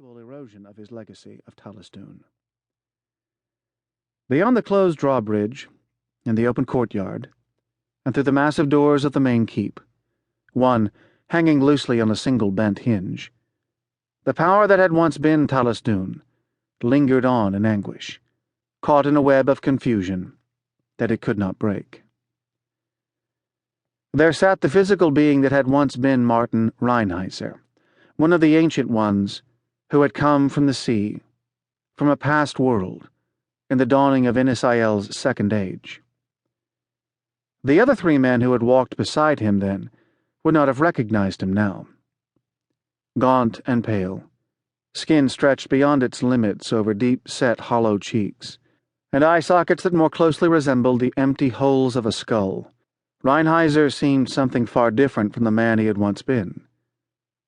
unmistakable erosion of his legacy of Talasdoon. Beyond the closed drawbridge, in the open courtyard, and through the massive doors of the main keep, one hanging loosely on a single bent hinge, the power that had once been Talasdoon lingered on in anguish, caught in a web of confusion that it could not break. There sat the physical being that had once been Martin Rhiannon, one of the ancient ones who had come from the sea, from a past world, in the dawning of Inisrael's second age. The other three men who had walked beside him then would not have recognized him now. Gaunt and pale, skin stretched beyond its limits over deep-set hollow cheeks, and eye sockets that more closely resembled the empty holes of a skull, Rhiannon seemed something far different from the man he had once been.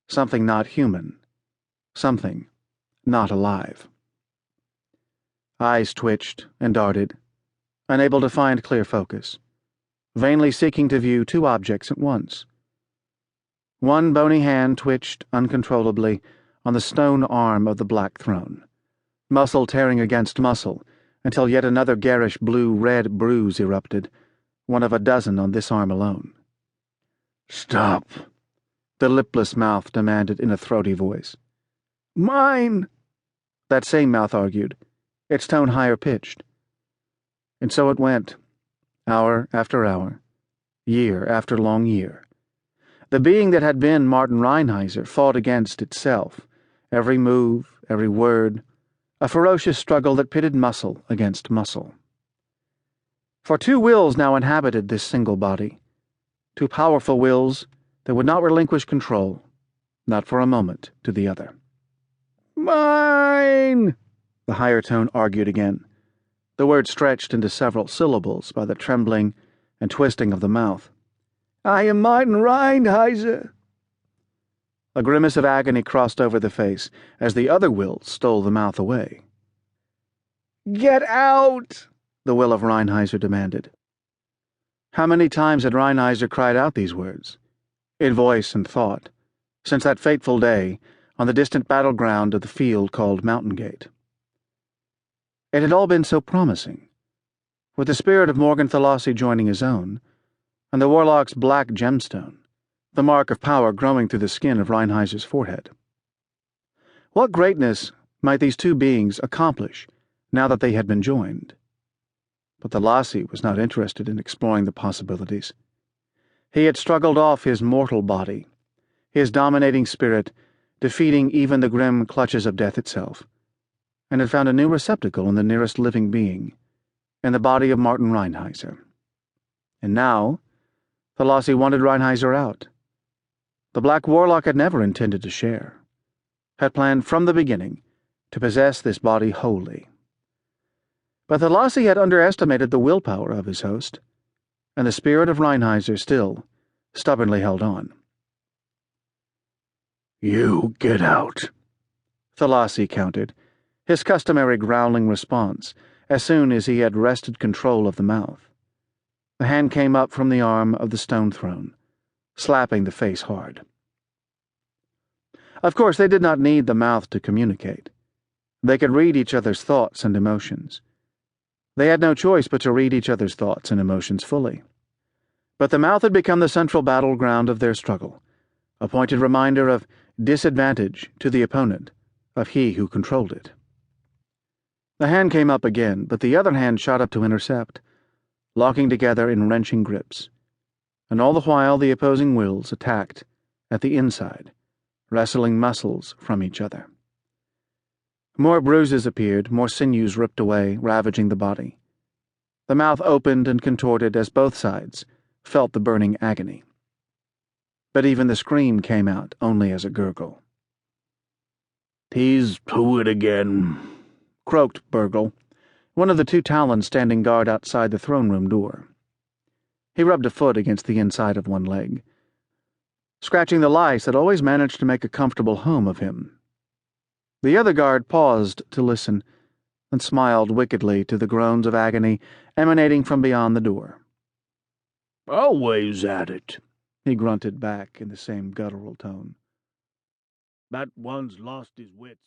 Something not human. Something not alive. Eyes twitched and darted, unable to find clear focus, vainly seeking to view two objects at once. One bony hand twitched uncontrollably on the stone arm of the black throne, muscle tearing against muscle until yet another garish blue-red bruise erupted, one of a dozen on this arm alone. "Stop," the lipless mouth demanded in a throaty voice. "Mine," that same mouth argued, its tone higher-pitched. And so it went, hour after hour, year after long year. The being that had been Martin Rhiannon fought against itself, every move, every word, a ferocious struggle that pitted muscle against muscle. For two wills now inhabited this single body, two powerful wills that would not relinquish control, not for a moment, to the other. "Mine!" the higher tone argued again, the word stretched into several syllables by the trembling and twisting of the mouth. "I am Martin Rhiannon." A grimace of agony crossed over the face as the other will stole the mouth away. "Get out!" the will of Rhiannon demanded. How many times had Rhiannon cried out these words, in voice and thought, since that fateful day on the distant battleground of the field called Mountain Gate? It had all been so promising, with the spirit of Morgan Thalasi joining his own, and the warlock's black gemstone, the mark of power growing through the skin of Rhiannon's forehead. What greatness might these two beings accomplish now that they had been joined? But Thalasi was not interested in exploring the possibilities. He had struggled off his mortal body, his dominating spirit defeating even the grim clutches of death itself, and had found a new receptacle in the nearest living being, in the body of Martin Rhiannon. And now, Thalasi wanted Rhiannon out. The Black Warlock had never intended to share, had planned from the beginning to possess this body wholly. But Thalasi had underestimated the willpower of his host, and the spirit of Rhiannon still stubbornly held on. "You get out," Thalasi countered, his customary growling response as soon as he had wrested control of the mouth. The hand came up from the arm of the stone throne, slapping the face hard. Of course, they did not need the mouth to communicate. They could read each other's thoughts and emotions. They had no choice but to read each other's thoughts and emotions fully. But the mouth had become the central battleground of their struggle, a pointed reminder of disadvantage to the opponent, of he who controlled it. The hand came up again, but the other hand shot up to intercept, locking together in wrenching grips, and all the while the opposing wills attacked at the inside, wrestling muscles from each other. More bruises appeared, more sinews ripped away, ravaging the body. The mouth opened and contorted as both sides felt the burning agony. But even the scream came out only as a gurgle. "He's to it again," croaked Burgle, one of the two Talons standing guard outside the throne room door. He rubbed a foot against the inside of one leg, scratching the lice that always managed to make a comfortable home of him. The other guard paused to listen, and smiled wickedly to the groans of agony emanating from beyond the door. "Always at it," he grunted back in the same guttural tone. "That one's lost his wits."